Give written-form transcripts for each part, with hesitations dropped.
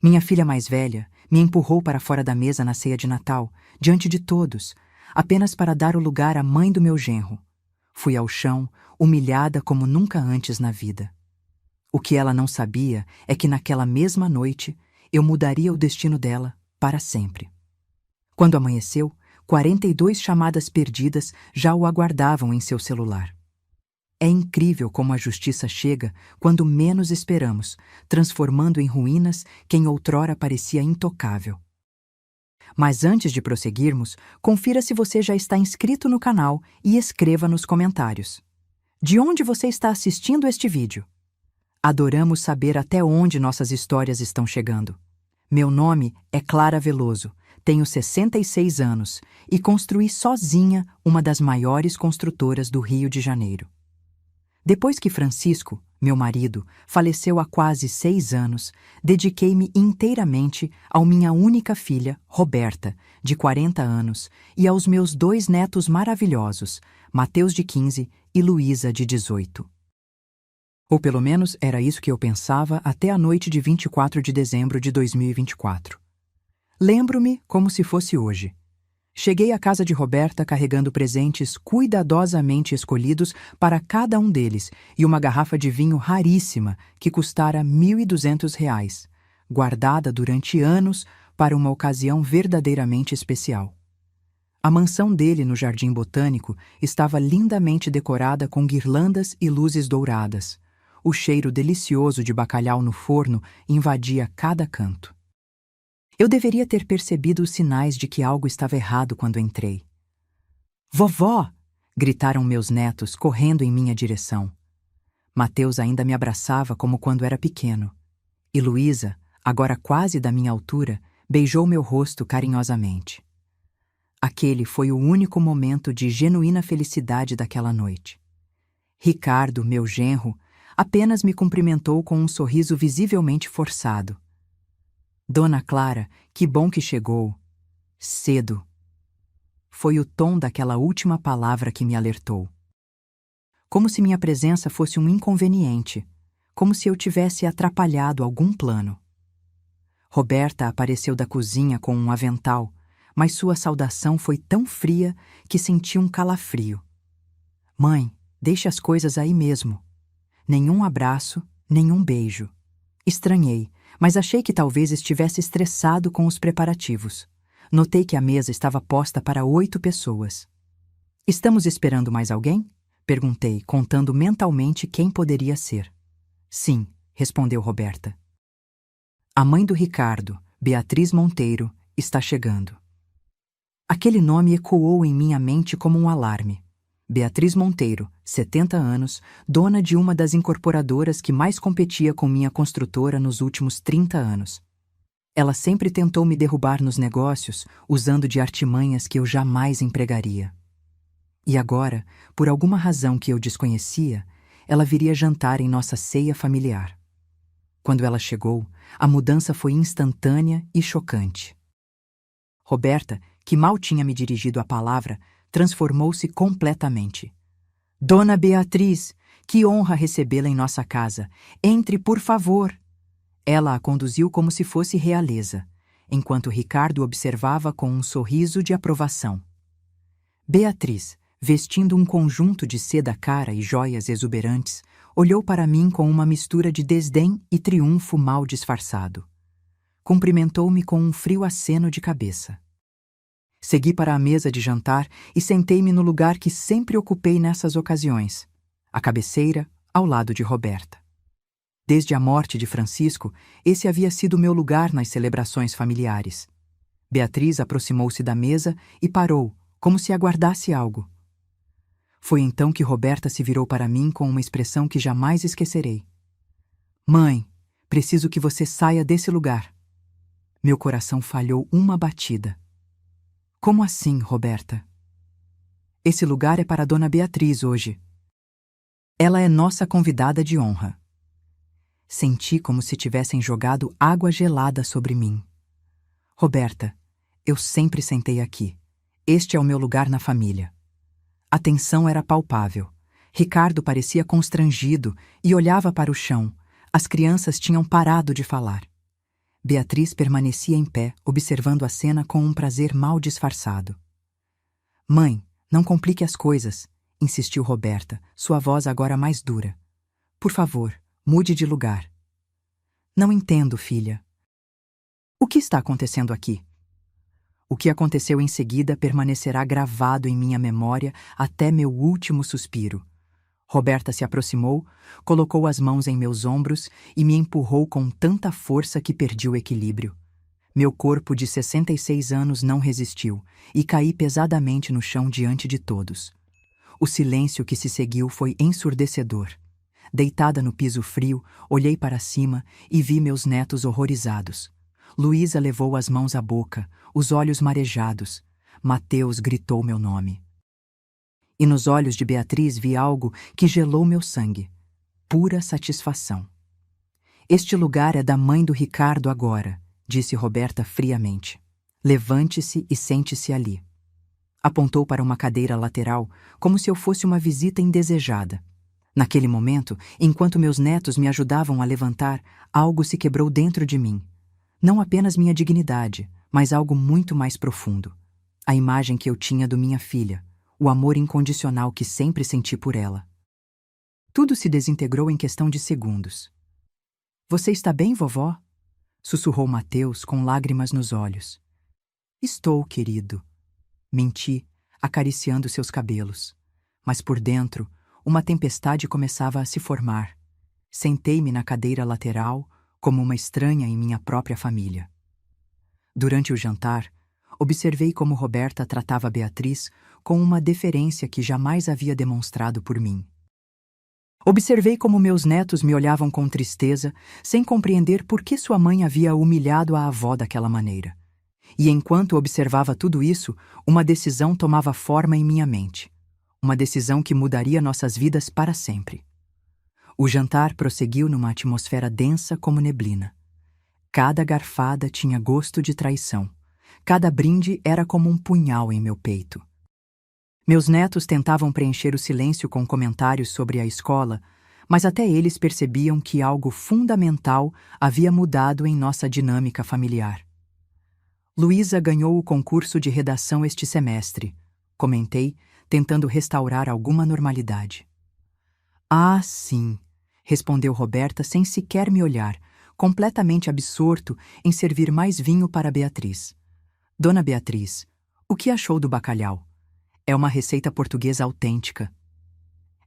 Minha filha mais velha me empurrou para fora da mesa na ceia de Natal, diante de todos, apenas para dar o lugar à mãe do meu genro. Fui ao chão, humilhada como nunca antes na vida. O que ela não sabia é que naquela mesma noite eu mudaria o destino dela para sempre. Quando amanheceu, 42 chamadas perdidas já o aguardavam em seu celular. É incrível como a justiça chega quando menos esperamos, transformando em ruínas quem outrora parecia intocável. Mas antes de prosseguirmos, confira se você já está inscrito no canal e escreva nos comentários. De onde você está assistindo este vídeo? Adoramos saber até onde nossas histórias estão chegando. Meu nome é Clara Veloso, tenho 66 anos e construí sozinha uma das maiores construtoras do Rio de Janeiro. Depois que Francisco, meu marido, faleceu há quase 6 anos, dediquei-me inteiramente à minha única filha, Roberta, de 40 anos, e aos meus 2 netos maravilhosos, Mateus, de 15, e Luísa, de 18. Ou pelo menos era isso que eu pensava até a noite de 24 de dezembro de 2024. Lembro-me como se fosse hoje. Cheguei à casa de Roberta carregando presentes cuidadosamente escolhidos para cada um deles e uma garrafa de vinho raríssima que custara R$ 1.200, guardada durante anos para uma ocasião verdadeiramente especial. A mansão dele no Jardim Botânico estava lindamente decorada com guirlandas e luzes douradas. O cheiro delicioso de bacalhau no forno invadia cada canto. Eu deveria ter percebido os sinais de que algo estava errado quando entrei. "Vovó!" gritaram meus netos, correndo em minha direção. Mateus ainda me abraçava como quando era pequeno. E Luísa, agora quase da minha altura, beijou meu rosto carinhosamente. Aquele foi o único momento de genuína felicidade daquela noite. Ricardo, meu genro, apenas me cumprimentou com um sorriso visivelmente forçado. "Dona Clara, que bom que chegou. Cedo." Foi o tom daquela última palavra que me alertou. Como se minha presença fosse um inconveniente, como se eu tivesse atrapalhado algum plano. Roberta apareceu da cozinha com um avental, mas sua saudação foi tão fria que senti um calafrio. "Mãe, deixe as coisas aí mesmo." Nenhum abraço, nenhum beijo. Estranhei, mas achei que talvez estivesse estressado com os preparativos. Notei que a mesa estava posta para 8 pessoas. "Estamos esperando mais alguém?" perguntei, contando mentalmente quem poderia ser. "Sim", respondeu Roberta. "A mãe do Ricardo, Beatriz Monteiro, está chegando." Aquele nome ecoou em minha mente como um alarme. Beatriz Monteiro, 70 anos, dona de uma das incorporadoras que mais competia com minha construtora nos últimos 30 anos. Ela sempre tentou me derrubar nos negócios, usando de artimanhas que eu jamais empregaria. E agora, por alguma razão que eu desconhecia, ela viria jantar em nossa ceia familiar. Quando ela chegou, a mudança foi instantânea e chocante. Roberta, que mal tinha me dirigido a palavra, transformou-se completamente. "Dona Beatriz, que honra recebê-la em nossa casa. Entre, por favor." Ela a conduziu como se fosse realeza, enquanto Ricardo observava com um sorriso de aprovação. Beatriz, vestindo um conjunto de seda cara e joias exuberantes, olhou para mim com uma mistura de desdém e triunfo mal disfarçado. Cumprimentou-me com um frio aceno de cabeça. Segui para a mesa de jantar e sentei-me no lugar que sempre ocupei nessas ocasiões, a cabeceira, ao lado de Roberta. Desde a morte de Francisco, esse havia sido meu lugar nas celebrações familiares. Beatriz aproximou-se da mesa e parou, como se aguardasse algo. Foi então que Roberta se virou para mim com uma expressão que jamais esquecerei. "Mãe, preciso que você saia desse lugar." Meu coração falhou uma batida. "Como assim, Roberta?" "Esse lugar é para Dona Beatriz hoje. Ela é nossa convidada de honra." Senti como se tivessem jogado água gelada sobre mim. "Roberta, eu sempre sentei aqui. Este é o meu lugar na família." A tensão era palpável. Ricardo parecia constrangido e olhava para o chão. As crianças tinham parado de falar. Beatriz permanecia em pé, observando a cena com um prazer mal disfarçado. Mãe, não complique as coisas, insistiu Roberta, sua voz agora mais dura. Por favor, mude de lugar. Não entendo, filha. O que está acontecendo aqui? O que aconteceu em seguida permanecerá gravado em minha memória até meu último suspiro. Roberta se aproximou, colocou as mãos em meus ombros e me empurrou com tanta força que perdi o equilíbrio. Meu corpo de 66 anos não resistiu e caí pesadamente no chão diante de todos. O silêncio que se seguiu foi ensurdecedor. Deitada no piso frio, olhei para cima e vi meus netos horrorizados. Luísa levou as mãos à boca, os olhos marejados. Mateus gritou meu nome. E nos olhos de Beatriz vi algo que gelou meu sangue. Pura satisfação. Este lugar é da mãe do Ricardo agora, disse Roberta friamente. Levante-se e sente-se ali. Apontou para uma cadeira lateral, como se eu fosse uma visita indesejada. Naquele momento, enquanto meus netos me ajudavam a levantar, algo se quebrou dentro de mim. Não apenas minha dignidade, mas algo muito mais profundo. A imagem que eu tinha do minha filha, o amor incondicional que sempre senti por ela. Tudo se desintegrou em questão de segundos. Você está bem, vovó? Sussurrou Mateus com lágrimas nos olhos. Estou, querido. Menti, acariciando seus cabelos. Mas por dentro, uma tempestade começava a se formar. Sentei-me na cadeira lateral, como uma estranha em minha própria família. Durante o jantar, observei como Roberta tratava Beatriz com uma deferência que jamais havia demonstrado por mim. Observei como meus netos me olhavam com tristeza, sem compreender por que sua mãe havia humilhado a avó daquela maneira. E enquanto observava tudo isso, uma decisão tomava forma em minha mente. Uma decisão que mudaria nossas vidas para sempre. O jantar prosseguiu numa atmosfera densa como neblina. Cada garfada tinha gosto de traição. Cada brinde era como um punhal em meu peito. Meus netos tentavam preencher o silêncio com comentários sobre a escola, mas até eles percebiam que algo fundamental havia mudado em nossa dinâmica familiar. Luísa ganhou o concurso de redação este semestre, comentei, tentando restaurar alguma normalidade. Ah, sim, respondeu Roberta sem sequer me olhar, completamente absorto em servir mais vinho para Beatriz. Dona Beatriz, o que achou do bacalhau? É uma receita portuguesa autêntica.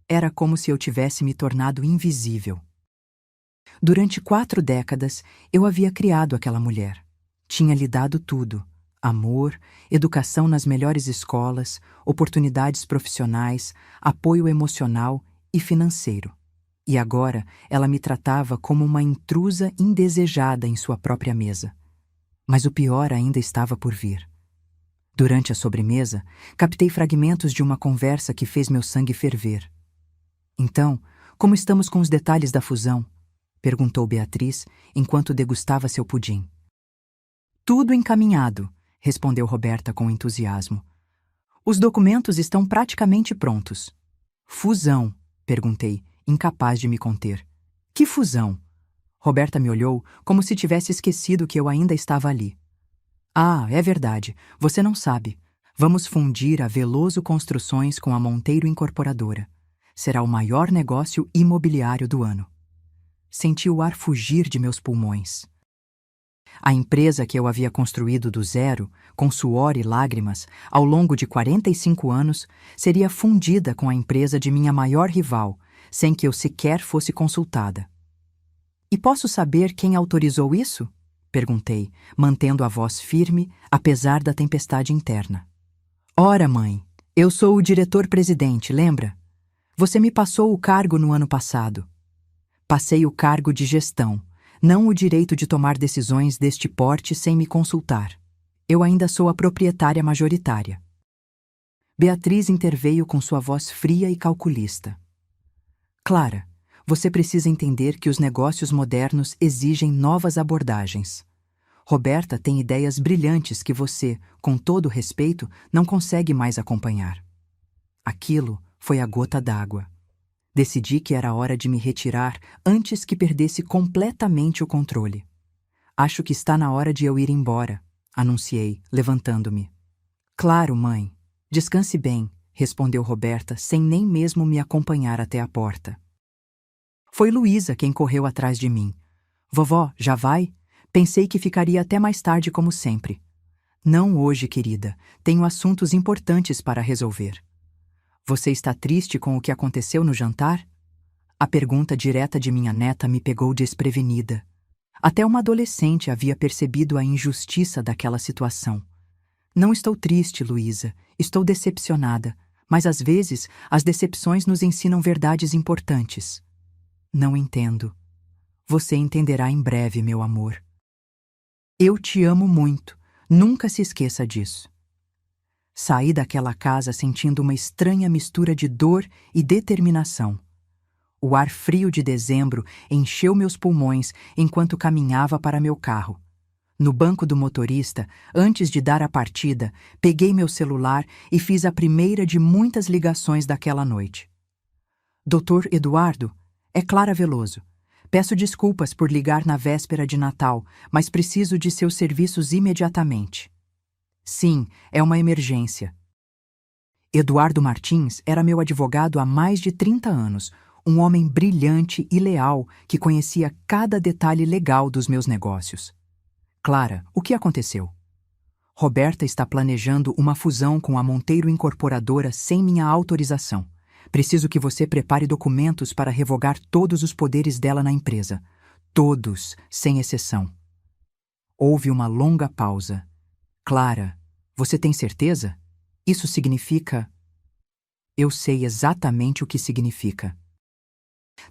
Era como se eu tivesse me tornado invisível. Durante 4 décadas, eu havia criado aquela mulher. Tinha lhe dado tudo: amor, educação nas melhores escolas, oportunidades profissionais, apoio emocional e financeiro. E agora ela me tratava como uma intrusa indesejada em sua própria mesa. Mas o pior ainda estava por vir. Durante a sobremesa, captei fragmentos de uma conversa que fez meu sangue ferver. Então, como estamos com os detalhes da fusão? Perguntou Beatriz, enquanto degustava seu pudim. Tudo encaminhado, respondeu Roberta com entusiasmo. Os documentos estão praticamente prontos. Fusão, perguntei, incapaz de me conter. Que fusão? Roberta me olhou como se tivesse esquecido que eu ainda estava ali. Ah, é verdade, você não sabe. Vamos fundir a Veloso Construções com a Monteiro Incorporadora. Será o maior negócio imobiliário do ano. Senti o ar fugir de meus pulmões. A empresa que eu havia construído do zero, com suor e lágrimas, ao longo de 45 anos, seria fundida com a empresa de minha maior rival, sem que eu sequer fosse consultada. E posso saber quem autorizou isso? Perguntei, mantendo a voz firme, apesar da tempestade interna. Ora, mãe, eu sou o diretor-presidente, lembra? Você me passou o cargo no ano passado. Passei o cargo de gestão, não o direito de tomar decisões deste porte sem me consultar. Eu ainda sou a proprietária majoritária. Beatriz interveio com sua voz fria e calculista. Clara, você precisa entender que os negócios modernos exigem novas abordagens. Roberta tem ideias brilhantes que você, com todo respeito, não consegue mais acompanhar. Aquilo foi a gota d'água. Decidi que era hora de me retirar antes que perdesse completamente o controle. Acho que está na hora de eu ir embora, anunciei, levantando-me. Claro, mãe. Descanse bem, respondeu Roberta, sem nem mesmo me acompanhar até a porta. Foi Luísa quem correu atrás de mim. Vovó, já vai? Pensei que ficaria até mais tarde como sempre. Não hoje, querida. Tenho assuntos importantes para resolver. Você está triste com o que aconteceu no jantar? A pergunta direta de minha neta me pegou desprevenida. Até uma adolescente havia percebido a injustiça daquela situação. Não estou triste, Luísa. Estou decepcionada. Mas às vezes, as decepções nos ensinam verdades importantes. Não entendo. Você entenderá em breve, meu amor. Eu te amo muito. Nunca se esqueça disso. Saí daquela casa sentindo uma estranha mistura de dor e determinação. O ar frio de dezembro encheu meus pulmões enquanto caminhava para meu carro. No banco do motorista, antes de dar a partida, peguei meu celular e fiz a primeira de muitas ligações daquela noite. Doutor Eduardo, é Clara Veloso. Peço desculpas por ligar na véspera de Natal, mas preciso de seus serviços imediatamente. Sim, é uma emergência. Eduardo Martins era meu advogado há mais de 30 anos, um homem brilhante e leal que conhecia cada detalhe legal dos meus negócios. Clara, o que aconteceu? Roberta está planejando uma fusão com a Monteiro Incorporadora sem minha autorização. Preciso que você prepare documentos para revogar todos os poderes dela na empresa. Todos, sem exceção. Houve uma longa pausa. Clara, você tem certeza? Isso significa... Eu sei exatamente o que significa.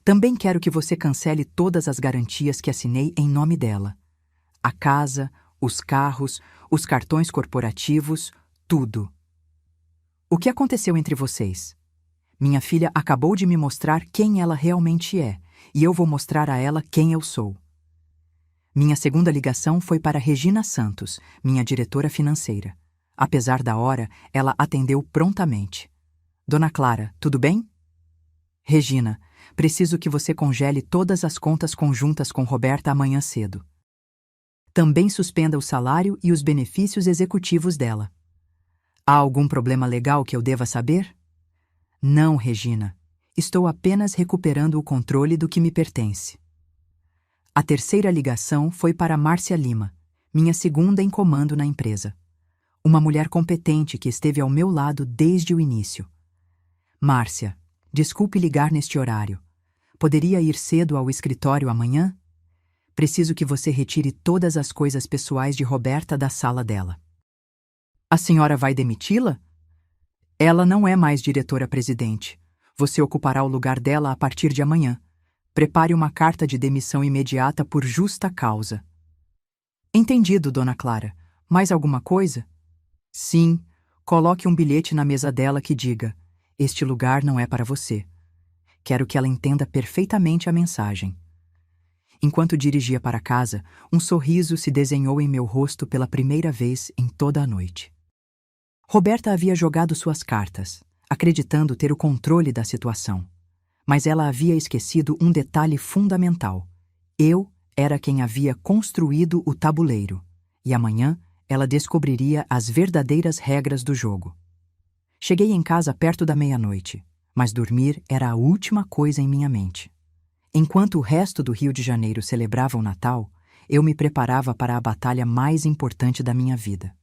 Também quero que você cancele todas as garantias que assinei em nome dela. A casa, os carros, os cartões corporativos, tudo. O que aconteceu entre vocês? Minha filha acabou de me mostrar quem ela realmente é, e eu vou mostrar a ela quem eu sou. Minha segunda ligação foi para Regina Santos, minha diretora financeira. Apesar da hora, ela atendeu prontamente. Dona Clara, tudo bem? Regina, preciso que você congele todas as contas conjuntas com Roberta amanhã cedo. Também suspenda o salário e os benefícios executivos dela. Há algum problema legal que eu deva saber? Não, Regina. Estou apenas recuperando o controle do que me pertence. A terceira ligação foi para Márcia Lima, minha segunda em comando na empresa. Uma mulher competente que esteve ao meu lado desde o início. Márcia, desculpe ligar neste horário. Poderia ir cedo ao escritório amanhã? Preciso que você retire todas as coisas pessoais de Roberta da sala dela. A senhora vai demiti-la? Ela não é mais diretora-presidente. Você ocupará o lugar dela a partir de amanhã. Prepare uma carta de demissão imediata por justa causa. Entendido, dona Clara. Mais alguma coisa? Sim. Coloque um bilhete na mesa dela que diga: este lugar não é para você. Quero que ela entenda perfeitamente a mensagem. Enquanto dirigia para casa, um sorriso se desenhou em meu rosto pela primeira vez em toda a noite. Roberta havia jogado suas cartas, acreditando ter o controle da situação. Mas ela havia esquecido um detalhe fundamental. Eu era quem havia construído o tabuleiro, e amanhã ela descobriria as verdadeiras regras do jogo. Cheguei em casa perto da meia-noite, mas dormir era a última coisa em minha mente. Enquanto o resto do Rio de Janeiro celebrava o Natal, eu me preparava para a batalha mais importante da minha vida.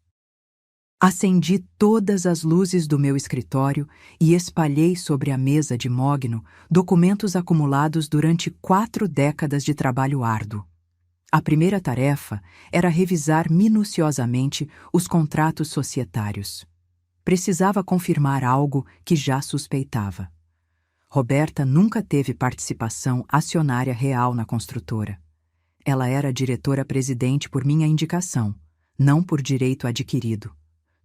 Acendi todas as luzes do meu escritório e espalhei sobre a mesa de mogno documentos acumulados durante 4 décadas de trabalho árduo. A primeira tarefa era revisar minuciosamente os contratos societários. Precisava confirmar algo que já suspeitava. Roberta nunca teve participação acionária real na construtora. Ela era diretora-presidente por minha indicação, não por direito adquirido.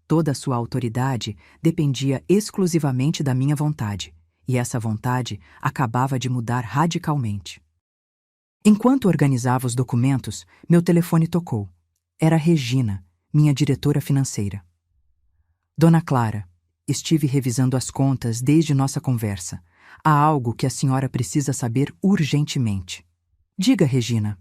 Toda a sua autoridade dependia exclusivamente da minha vontade, e essa vontade acabava de mudar radicalmente. Enquanto organizava os documentos, meu telefone tocou. Era Regina, minha diretora financeira. Dona Clara, estive revisando as contas desde nossa conversa. Há algo que a senhora precisa saber urgentemente. Diga, Regina.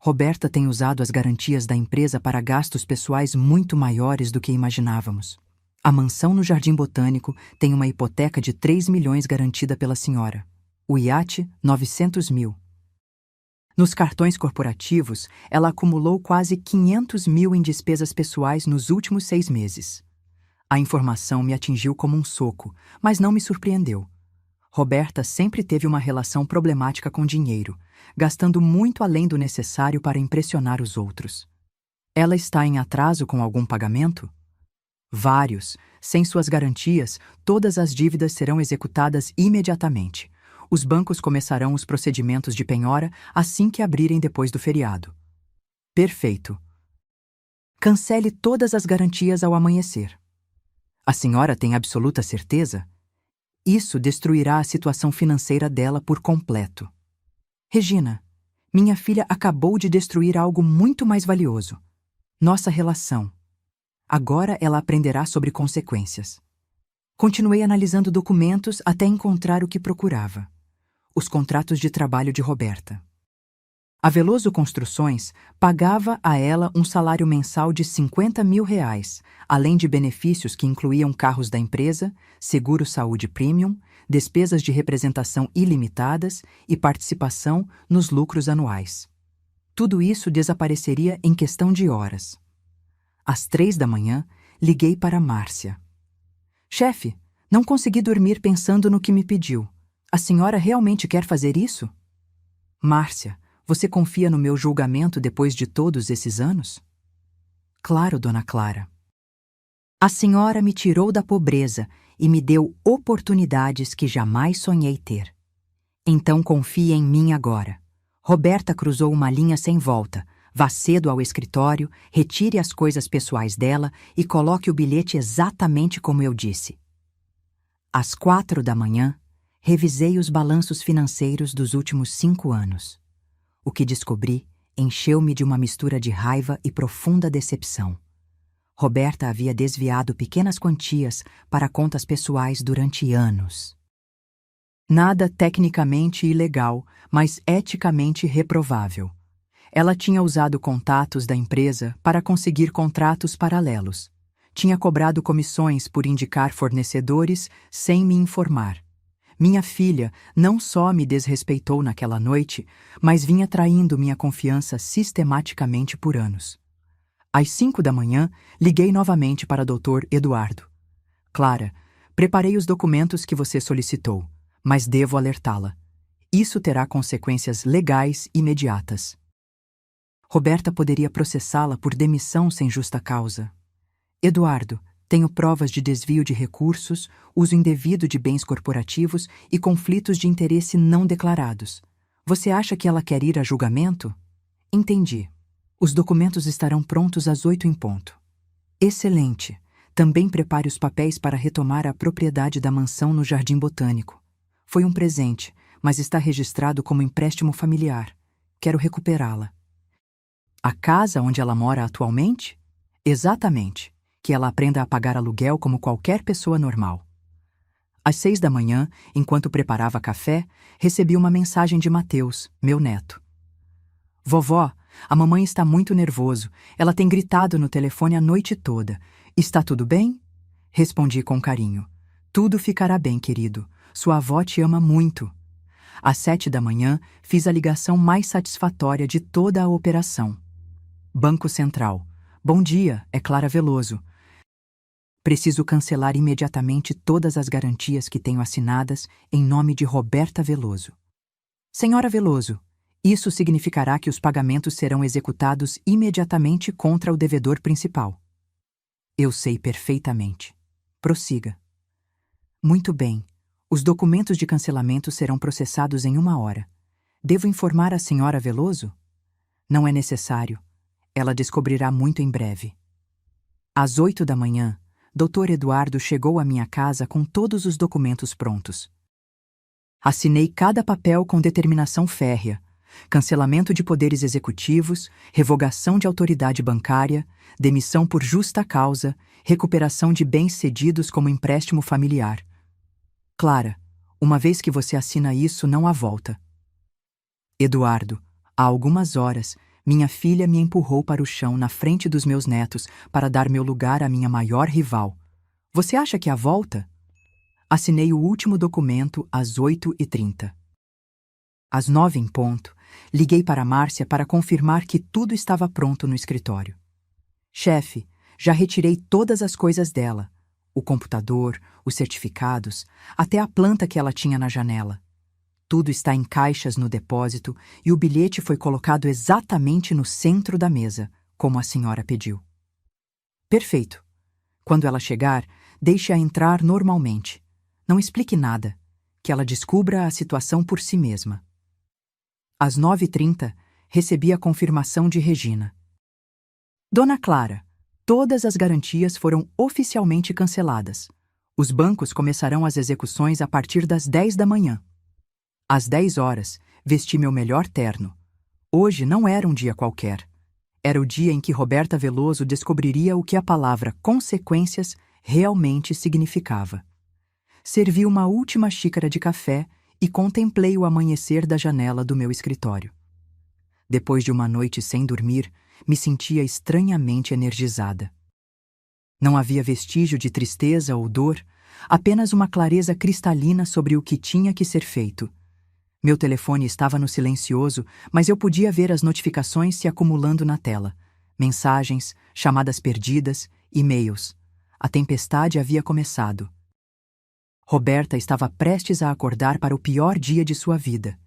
Roberta tem usado as garantias da empresa para gastos pessoais muito maiores do que imaginávamos. A mansão no Jardim Botânico tem uma hipoteca de 3 milhões garantida pela senhora. O iate, 900 mil. Nos cartões corporativos, ela acumulou quase 500 mil em despesas pessoais nos últimos 6 meses. A informação me atingiu como um soco, mas não me surpreendeu. Roberta sempre teve uma relação problemática com dinheiro, gastando muito além do necessário para impressionar os outros. Ela está em atraso com algum pagamento? Vários. Sem suas garantias, todas as dívidas serão executadas imediatamente. Os bancos começarão os procedimentos de penhora assim que abrirem depois do feriado. Perfeito. Cancele todas as garantias ao amanhecer. A senhora tem absoluta certeza? Isso destruirá a situação financeira dela por completo. Regina, minha filha acabou de destruir algo muito mais valioso. Nossa relação. Agora ela aprenderá sobre consequências. Continuei analisando documentos até encontrar o que procurava. Os contratos de trabalho de Roberta. A Veloso Construções pagava a ela um salário mensal de 50 mil reais, além de benefícios que incluíam carros da empresa, seguro-saúde premium, despesas de representação ilimitadas e participação nos lucros anuais. Tudo isso desapareceria em questão de horas. Às 3 da manhã, liguei para Márcia. Chefe, não consegui dormir pensando no que me pediu. A senhora realmente quer fazer isso? Márcia, você confia no meu julgamento depois de todos esses anos? Claro, dona Clara. A senhora me tirou da pobreza e me deu oportunidades que jamais sonhei ter. Então confie em mim agora. Roberta cruzou uma linha sem volta. Vá cedo ao escritório, retire as coisas pessoais dela e coloque o bilhete exatamente como eu disse. Às 4 da manhã, revisei os balanços financeiros dos últimos 5 anos. O que descobri encheu-me de uma mistura de raiva e profunda decepção. Roberta havia desviado pequenas quantias para contas pessoais durante anos. Nada tecnicamente ilegal, mas eticamente reprovável. Ela tinha usado contatos da empresa para conseguir contratos paralelos. Tinha cobrado comissões por indicar fornecedores sem me informar. Minha filha não só me desrespeitou naquela noite, mas vinha traindo minha confiança sistematicamente por anos. Às 5 da manhã, liguei novamente para Dr. Eduardo. Clara, preparei os documentos que você solicitou, mas devo alertá-la. Isso terá consequências legais imediatas. Roberta poderia processá-la por demissão sem justa causa. Eduardo, tenho provas de desvio de recursos, uso indevido de bens corporativos e conflitos de interesse não declarados. Você acha que ela quer ir a julgamento? Entendi. Os documentos estarão prontos às 8 em ponto. Excelente. Também prepare os papéis para retomar a propriedade da mansão no Jardim Botânico. Foi um presente, mas está registrado como empréstimo familiar. Quero recuperá-la. A casa onde ela mora atualmente? Exatamente. Que ela aprenda a pagar aluguel como qualquer pessoa normal. Às 6 da manhã, enquanto preparava café, recebi uma mensagem de Mateus, meu neto. Vovó, a mamãe está muito nervoso. Ela tem gritado no telefone a noite toda. Está tudo bem? Respondi com carinho. Tudo ficará bem, querido. Sua avó te ama muito. Às 7 da manhã, fiz a ligação mais satisfatória de toda a operação. Banco Central. Bom dia, é Clara Veloso. Preciso cancelar imediatamente todas as garantias que tenho assinadas em nome de Roberta Veloso. Senhora Veloso, isso significará que os pagamentos serão executados imediatamente contra o devedor principal. Eu sei perfeitamente. Prossiga. Muito bem. Os documentos de cancelamento serão processados em 1 hora. Devo informar a senhora Veloso? Não é necessário. Ela descobrirá muito em breve. Às 8 da manhã, Dr. Eduardo chegou à minha casa com todos os documentos prontos. Assinei cada papel com determinação férrea: cancelamento de poderes executivos, revogação de autoridade bancária, demissão por justa causa, recuperação de bens cedidos como empréstimo familiar. Clara, uma vez que você assina isso, não há volta. Eduardo, há algumas horas, Minha filha me empurrou para o chão na frente dos meus netos para dar meu lugar à minha maior rival. Você acha que há volta? Assinei o último documento às 8h30. Às 9 em ponto, liguei para Márcia para confirmar que tudo estava pronto no escritório. Chefe, já retirei todas as coisas dela. O computador, os certificados, até a planta que ela tinha na janela. Tudo está em caixas no depósito e o bilhete foi colocado exatamente no centro da mesa, como a senhora pediu. Perfeito. Quando ela chegar, deixe-a entrar normalmente. Não explique nada, que ela descubra a situação por si mesma. Às 9h30, recebi a confirmação de Regina. Dona Clara, todas as garantias foram oficialmente canceladas. Os bancos começarão as execuções a partir das 10 da manhã. Às 10 horas, vesti meu melhor terno. Hoje não era um dia qualquer. Era o dia em que Roberta Veloso descobriria o que a palavra consequências realmente significava. Servi uma última xícara de café e contemplei o amanhecer da janela do meu escritório. Depois de uma noite sem dormir, me sentia estranhamente energizada. Não havia vestígio de tristeza ou dor, apenas uma clareza cristalina sobre o que tinha que ser feito. Meu telefone estava no silencioso, mas eu podia ver as notificações se acumulando na tela. Mensagens, chamadas perdidas, e-mails. A tempestade havia começado. Roberta estava prestes a acordar para o pior dia de sua vida.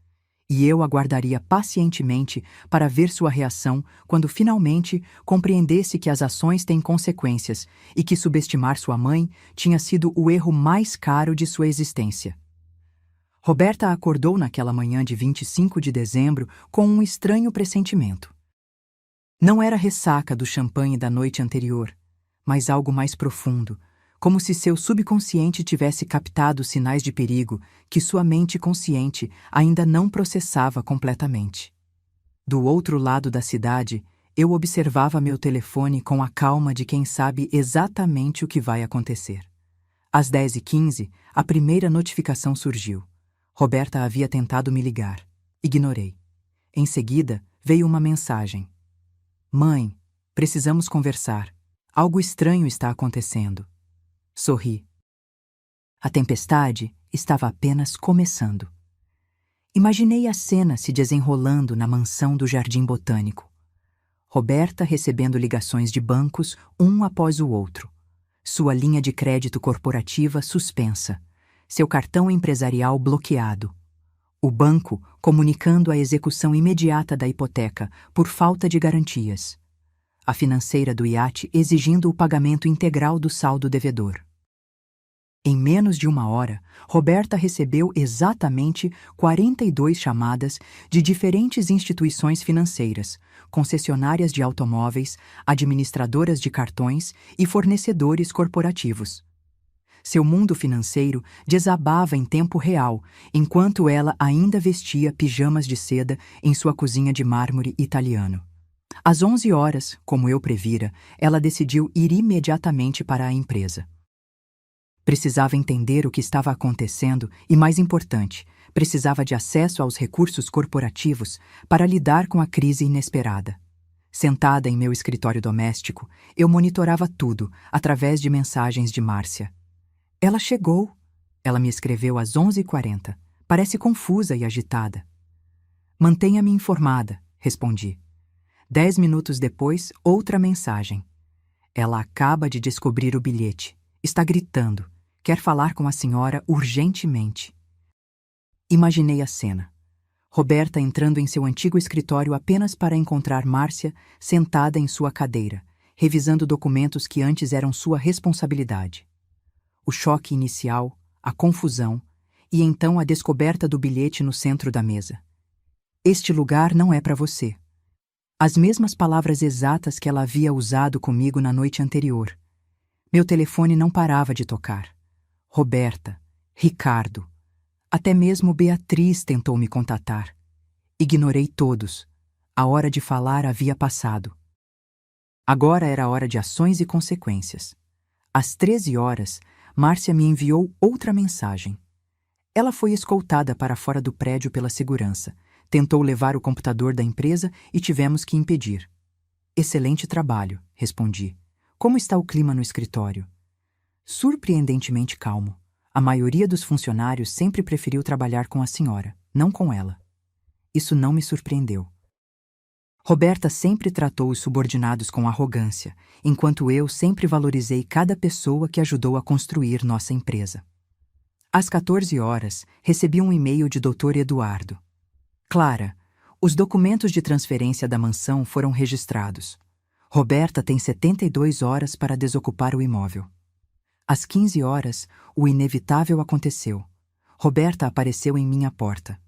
E eu aguardaria pacientemente para ver sua reação quando finalmente compreendesse que as ações têm consequências e que subestimar sua mãe tinha sido o erro mais caro de sua existência. Roberta acordou naquela manhã de 25 de dezembro com um estranho pressentimento. Não era ressaca do champanhe da noite anterior, mas algo mais profundo, como se seu subconsciente tivesse captado sinais de perigo que sua mente consciente ainda não processava completamente. Do outro lado da cidade, eu observava meu telefone com a calma de quem sabe exatamente o que vai acontecer. Às 10h15, a primeira notificação surgiu. Roberta havia tentado me ligar. Ignorei. Em seguida, veio uma mensagem. Mãe, precisamos conversar. Algo estranho está acontecendo. Sorri. A tempestade estava apenas começando. Imaginei a cena se desenrolando na mansão do Jardim Botânico. Roberta recebendo ligações de bancos, um após o outro. Sua linha de crédito corporativa suspensa. Seu cartão empresarial bloqueado. O banco comunicando a execução imediata da hipoteca por falta de garantias. A financeira do iate exigindo o pagamento integral do saldo devedor. Em menos de uma hora, Roberta recebeu exatamente 42 chamadas de diferentes instituições financeiras, concessionárias de automóveis, administradoras de cartões e fornecedores corporativos. Seu mundo financeiro desabava em tempo real, enquanto ela ainda vestia pijamas de seda em sua cozinha de mármore italiano. Às 11 horas, como eu previra, ela decidiu ir imediatamente para a empresa. Precisava entender o que estava acontecendo e, mais importante, precisava de acesso aos recursos corporativos para lidar com a crise inesperada. Sentada em meu escritório doméstico, eu monitorava tudo através de mensagens de Márcia. Ela chegou. Ela me escreveu às 11h40. Parece confusa e agitada. Mantenha-me informada, respondi. 10 minutos depois, outra mensagem. Ela acaba de descobrir o bilhete. Está gritando. Quer falar com a senhora urgentemente. Imaginei a cena. Roberta entrando em seu antigo escritório apenas para encontrar Márcia sentada em sua cadeira, revisando documentos que antes eram sua responsabilidade. O choque inicial, a confusão e então a descoberta do bilhete no centro da mesa. Este lugar não é para você. As mesmas palavras exatas que ela havia usado comigo na noite anterior. Meu telefone não parava de tocar. Roberta, Ricardo, até mesmo Beatriz tentou me contatar. Ignorei todos. A hora de falar havia passado. Agora era a hora de ações e consequências. Às 13 horas, Márcia me enviou outra mensagem. Ela foi escoltada para fora do prédio pela segurança, Tentou levar o computador da empresa e tivemos que impedir. Excelente trabalho, respondi. Como está o clima no escritório? Surpreendentemente calmo. A maioria dos funcionários sempre preferiu trabalhar com a senhora, não com ela. Isso não me surpreendeu. Roberta sempre tratou os subordinados com arrogância, enquanto eu sempre valorizei cada pessoa que ajudou a construir nossa empresa. Às 14 horas, recebi um e-mail de Dr. Eduardo. Clara, os documentos de transferência da mansão foram registrados. Roberta tem 72 horas para desocupar o imóvel. Às 15 horas, o inevitável aconteceu. Roberta apareceu em minha porta.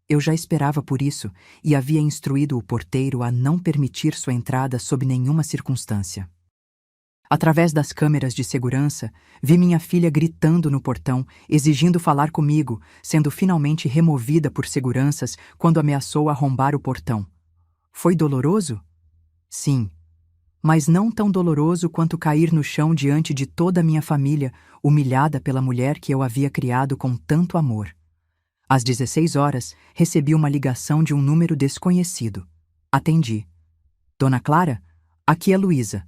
Eu já esperava por isso e havia instruído o porteiro a não permitir sua entrada sob nenhuma circunstância. Através das câmeras de segurança, vi minha filha gritando no portão, exigindo falar comigo, sendo finalmente removida por seguranças quando ameaçou arrombar o portão. Foi doloroso? Sim, mas não tão doloroso quanto cair no chão diante de toda a minha família, humilhada pela mulher que eu havia criado com tanto amor. Às 16 horas, recebi uma ligação de um número desconhecido. Atendi. Dona Clara, aqui é Luísa.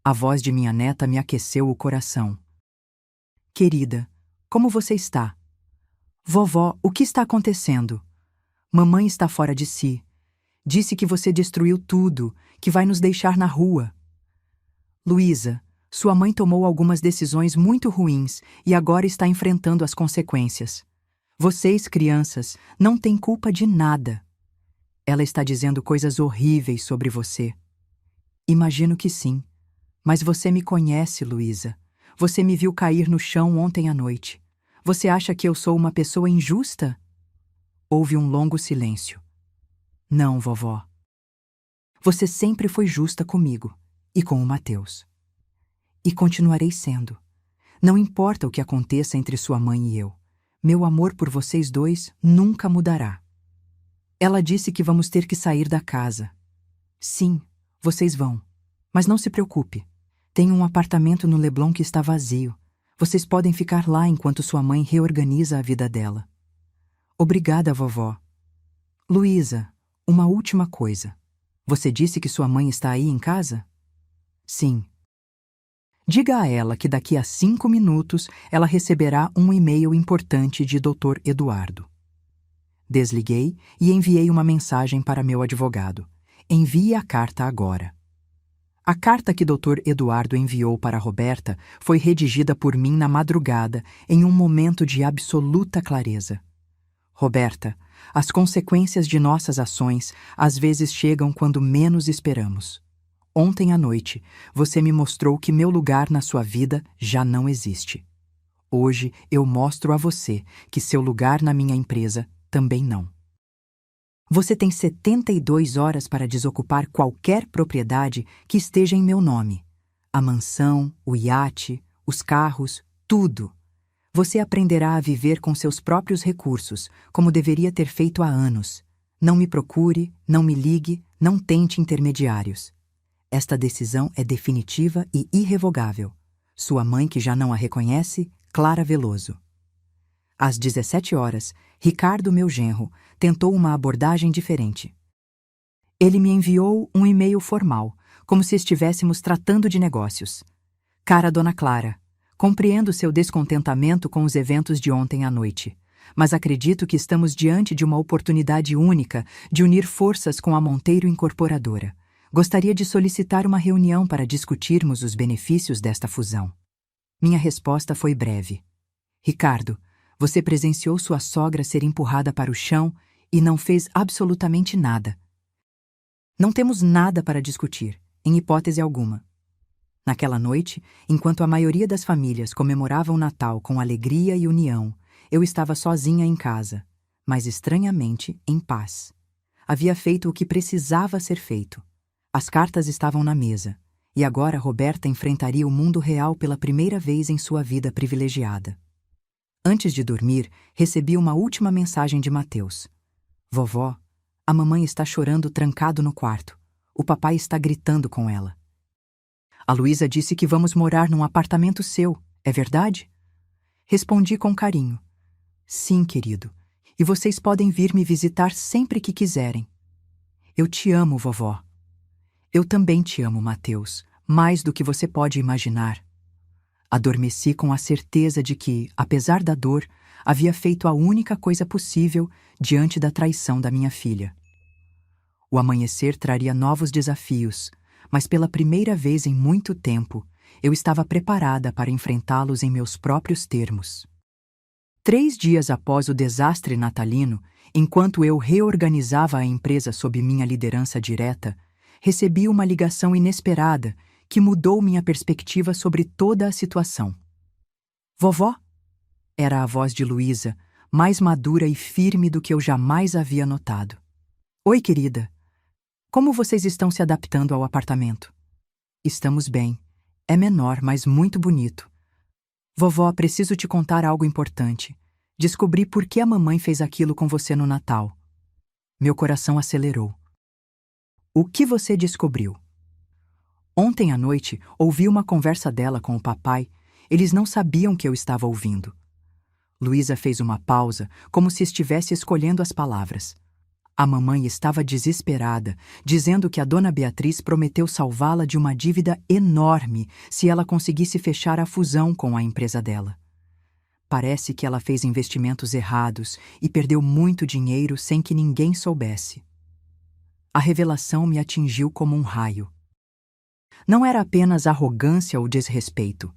A voz de minha neta me aqueceu o coração. Querida, como você está? Vovó, o que está acontecendo? Mamãe está fora de si. Disse que você destruiu tudo, que vai nos deixar na rua. Luísa, sua mãe tomou algumas decisões muito ruins e agora está enfrentando as consequências. Vocês, crianças, não têm culpa de nada. Ela está dizendo coisas horríveis sobre você. Imagino que sim. Mas você me conhece, Luísa. Você me viu cair no chão ontem à noite. Você acha que eu sou uma pessoa injusta? Houve um longo silêncio. Não, vovó. Você sempre foi justa comigo e com o Mateus. E continuarei sendo. Não importa o que aconteça entre sua mãe e eu. Meu amor por vocês dois nunca mudará. Ela disse que vamos ter que sair da casa. Sim, vocês vão. Mas não se preocupe. Tem um apartamento no Leblon que está vazio. Vocês podem ficar lá enquanto sua mãe reorganiza a vida dela. Obrigada, vovó. Luísa, uma última coisa. Você disse que sua mãe está aí em casa? Sim. Diga a ela que daqui a 5 minutos ela receberá um e-mail importante de Dr. Eduardo. Desliguei e enviei uma mensagem para meu advogado. Envie a carta agora. A carta que Dr. Eduardo enviou para Roberta foi redigida por mim na madrugada, em um momento de absoluta clareza. Roberta, as consequências de nossas ações às vezes chegam quando menos esperamos. Ontem à noite, você me mostrou que meu lugar na sua vida já não existe. Hoje eu mostro a você que seu lugar na minha empresa também não. Você tem 72 horas para desocupar qualquer propriedade que esteja em meu nome. A mansão, o iate, os carros, tudo. Você aprenderá a viver com seus próprios recursos, como deveria ter feito há anos. Não me procure, não me ligue, não tente intermediários. Esta decisão é definitiva e irrevogável. Sua mãe, que já não a reconhece, Clara Veloso. Às 17 horas, Ricardo, meu genro, tentou uma abordagem diferente. Ele me enviou um e-mail formal, como se estivéssemos tratando de negócios. Cara Dona Clara, compreendo seu descontentamento com os eventos de ontem à noite, mas acredito que estamos diante de uma oportunidade única de unir forças com a Monteiro Incorporadora. Gostaria de solicitar uma reunião para discutirmos os benefícios desta fusão. Minha resposta foi breve. Ricardo, você presenciou sua sogra ser empurrada para o chão e não fez absolutamente nada. Não temos nada para discutir, em hipótese alguma. Naquela noite, enquanto a maioria das famílias comemorava o Natal com alegria e união, eu estava sozinha em casa, mas estranhamente em paz. Havia feito o que precisava ser feito. As cartas estavam na mesa, e agora Roberta enfrentaria o mundo real pela primeira vez em sua vida privilegiada. Antes de dormir, recebi uma última mensagem de Mateus. Vovó, a mamãe está chorando trancado no quarto. O papai está gritando com ela. A Luísa disse que vamos morar num apartamento seu, é verdade? Respondi com carinho. Sim, querido. E vocês podem vir me visitar sempre que quiserem. Eu te amo, vovó. Eu também te amo, Mateus, mais do que você pode imaginar. Adormeci com a certeza de que, apesar da dor, havia feito a única coisa possível diante da traição da minha filha. O amanhecer traria novos desafios, mas pela primeira vez em muito tempo, eu estava preparada para enfrentá-los em meus próprios termos. 3 dias após o desastre natalino, enquanto eu reorganizava a empresa sob minha liderança direta, recebi uma ligação inesperada que mudou minha perspectiva sobre toda a situação. Vovó? Era a voz de Luísa, mais madura e firme do que eu jamais havia notado. Oi, querida. Como vocês estão se adaptando ao apartamento? Estamos bem. É menor, mas muito bonito. Vovó, preciso te contar algo importante. Descobri por que a mamãe fez aquilo com você no Natal. Meu coração acelerou. O que você descobriu? Ontem à noite, ouvi uma conversa dela com o papai. Eles não sabiam que eu estava ouvindo. Luísa fez uma pausa, como se estivesse escolhendo as palavras. A mamãe estava desesperada, dizendo que a dona Beatriz prometeu salvá-la de uma dívida enorme se ela conseguisse fechar a fusão com a empresa dela. Parece que ela fez investimentos errados e perdeu muito dinheiro sem que ninguém soubesse. A revelação me atingiu como um raio. Não era apenas arrogância ou desrespeito.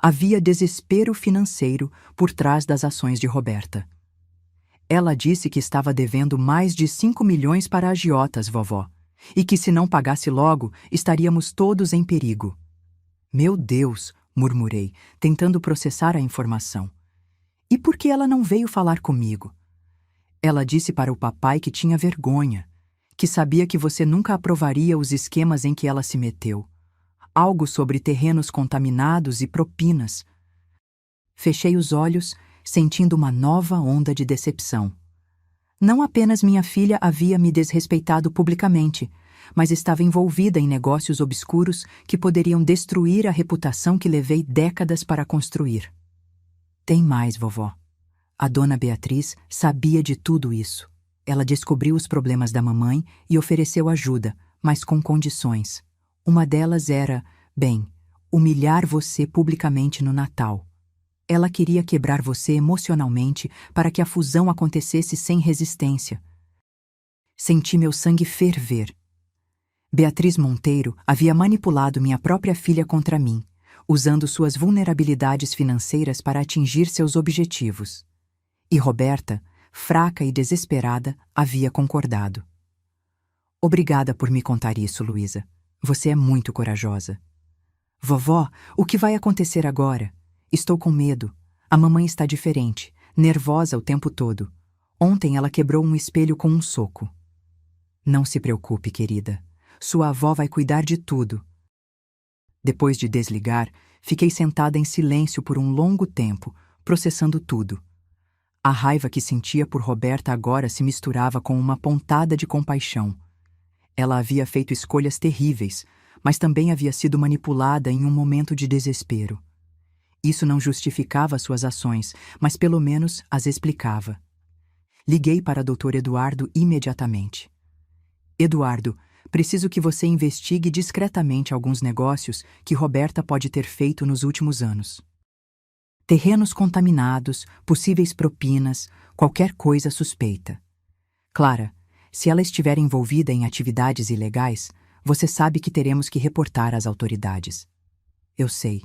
Havia desespero financeiro por trás das ações de Roberta. Ela disse que estava devendo mais de 5 milhões para agiotas, vovó, e que se não pagasse logo, estaríamos todos em perigo. Meu Deus, murmurei, tentando processar a informação. E por que ela não veio falar comigo? Ela disse para o papai que tinha vergonha, que sabia que você nunca aprovaria os esquemas em que ela se meteu. Algo sobre terrenos contaminados e propinas. Fechei os olhos, sentindo uma nova onda de decepção. Não apenas minha filha havia me desrespeitado publicamente, mas estava envolvida em negócios obscuros que poderiam destruir a reputação que levei décadas para construir. Tem mais, vovó. A dona Beatriz sabia de tudo isso. Ela descobriu os problemas da mamãe e ofereceu ajuda, mas com condições. Uma delas era, humilhar você publicamente no Natal. Ela queria quebrar você emocionalmente para que a fusão acontecesse sem resistência. Senti meu sangue ferver. Beatriz Monteiro havia manipulado minha própria filha contra mim, usando suas vulnerabilidades financeiras para atingir seus objetivos. E Roberta, fraca e desesperada, havia concordado. Obrigada por me contar isso, Luísa. Você é muito corajosa. Vovó, o que vai acontecer agora? Estou com medo. A mamãe está diferente, nervosa o tempo todo. Ontem ela quebrou um espelho com um soco. Não se preocupe, querida. Sua avó vai cuidar de tudo. Depois de desligar, fiquei sentada em silêncio por um longo tempo, processando tudo. A raiva que sentia por Roberta agora se misturava com uma pontada de compaixão. Ela havia feito escolhas terríveis, mas também havia sido manipulada em um momento de desespero. Isso não justificava suas ações, mas pelo menos as explicava. Liguei para Dr. Eduardo imediatamente. Eduardo, preciso que você investigue discretamente alguns negócios que Roberta pode ter feito nos últimos anos. Terrenos contaminados, possíveis propinas, qualquer coisa suspeita. Clara, se ela estiver envolvida em atividades ilegais, você sabe que teremos que reportar às autoridades. Eu sei.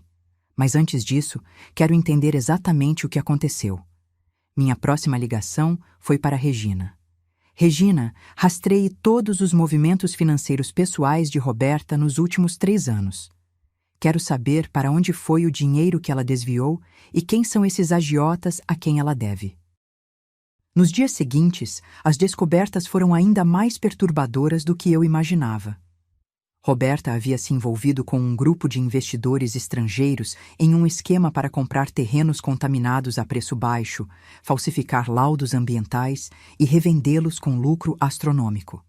Mas antes disso, quero entender exatamente o que aconteceu. Minha próxima ligação foi para Regina. Regina, rastreie todos os movimentos financeiros pessoais de Roberta nos últimos 3 anos. Quero saber para onde foi o dinheiro que ela desviou e quem são esses agiotas a quem ela deve. Nos dias seguintes, as descobertas foram ainda mais perturbadoras do que eu imaginava. Roberta havia se envolvido com um grupo de investidores estrangeiros em um esquema para comprar terrenos contaminados a preço baixo, falsificar laudos ambientais e revendê-los com lucro astronômico.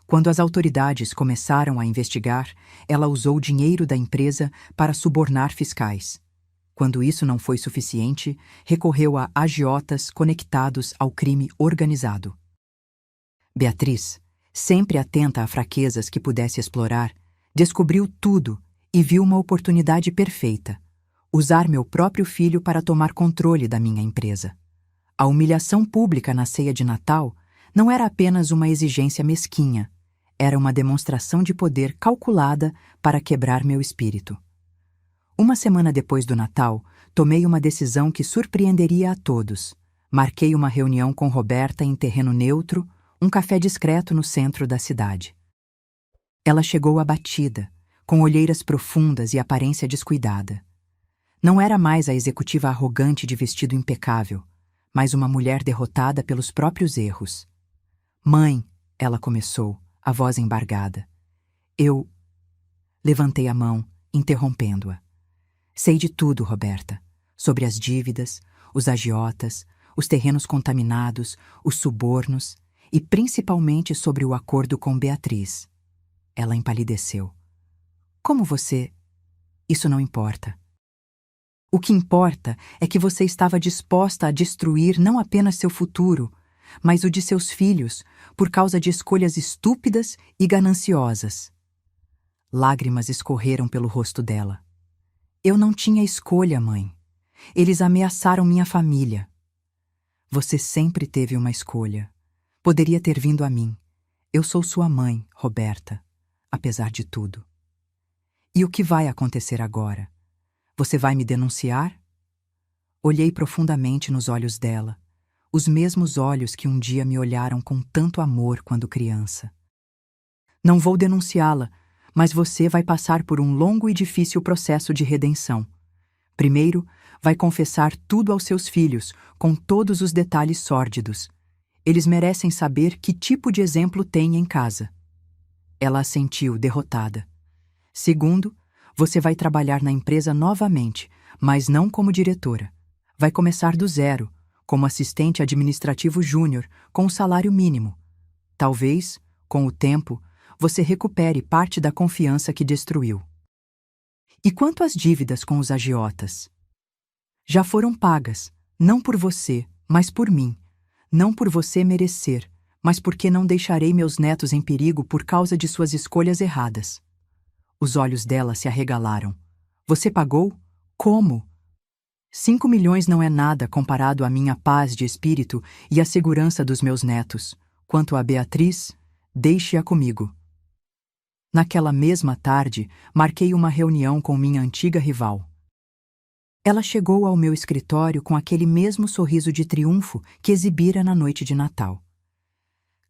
Quando as autoridades começaram a investigar, ela usou o dinheiro da empresa para subornar fiscais. Quando isso não foi suficiente, recorreu a agiotas conectados ao crime organizado. Beatriz, sempre atenta a fraquezas que pudesse explorar, descobriu tudo e viu uma oportunidade perfeita: usar meu próprio filho para tomar controle da minha empresa. A humilhação pública na ceia de Natal não era apenas uma exigência mesquinha, era uma demonstração de poder calculada para quebrar meu espírito. Uma semana depois do Natal, tomei uma decisão que surpreenderia a todos. Marquei uma reunião com Roberta em terreno neutro, um café discreto no centro da cidade. Ela chegou abatida, com olheiras profundas e aparência descuidada. Não era mais a executiva arrogante de vestido impecável, mas uma mulher derrotada pelos próprios erros. "Mãe", ela começou, a voz embargada. Eu levantei a mão, interrompendo-a. "Sei de tudo, Roberta. Sobre as dívidas, os agiotas, os terrenos contaminados, os subornos e principalmente sobre o acordo com Beatriz." Ela empalideceu. "Como você? Isso não importa. O que importa é que você estava disposta a destruir não apenas seu futuro, mas o de seus filhos, por causa de escolhas estúpidas e gananciosas." Lágrimas escorreram pelo rosto dela. "Eu não tinha escolha, mãe. Eles ameaçaram minha família." "Você sempre teve uma escolha. Poderia ter vindo a mim. Eu sou sua mãe, Roberta, apesar de tudo." "E o que vai acontecer agora? Você vai me denunciar?" Olhei profundamente nos olhos dela, os mesmos olhos que um dia me olharam com tanto amor quando criança. "Não vou denunciá-la, mas você vai passar por um longo e difícil processo de redenção. Primeiro, vai confessar tudo aos seus filhos, com todos os detalhes sórdidos. Eles merecem saber que tipo de exemplo tem em casa." Ela assentiu, derrotada. "Segundo, você vai trabalhar na empresa novamente, mas não como diretora. Vai começar do zero, como assistente administrativo júnior, com um salário mínimo. Talvez, com o tempo, você recupere parte da confiança que destruiu." "E quanto às dívidas com os agiotas?" "Já foram pagas, não por você, mas por mim. Não por você merecer, mas porque não deixarei meus netos em perigo por causa de suas escolhas erradas." Os olhos dela se arregalaram. "Você pagou? Como?" 5 milhões não é nada comparado à minha paz de espírito e à segurança dos meus netos. Quanto a Beatriz, deixe-a comigo." Naquela mesma tarde, marquei uma reunião com minha antiga rival. Ela chegou ao meu escritório com aquele mesmo sorriso de triunfo que exibira na noite de Natal.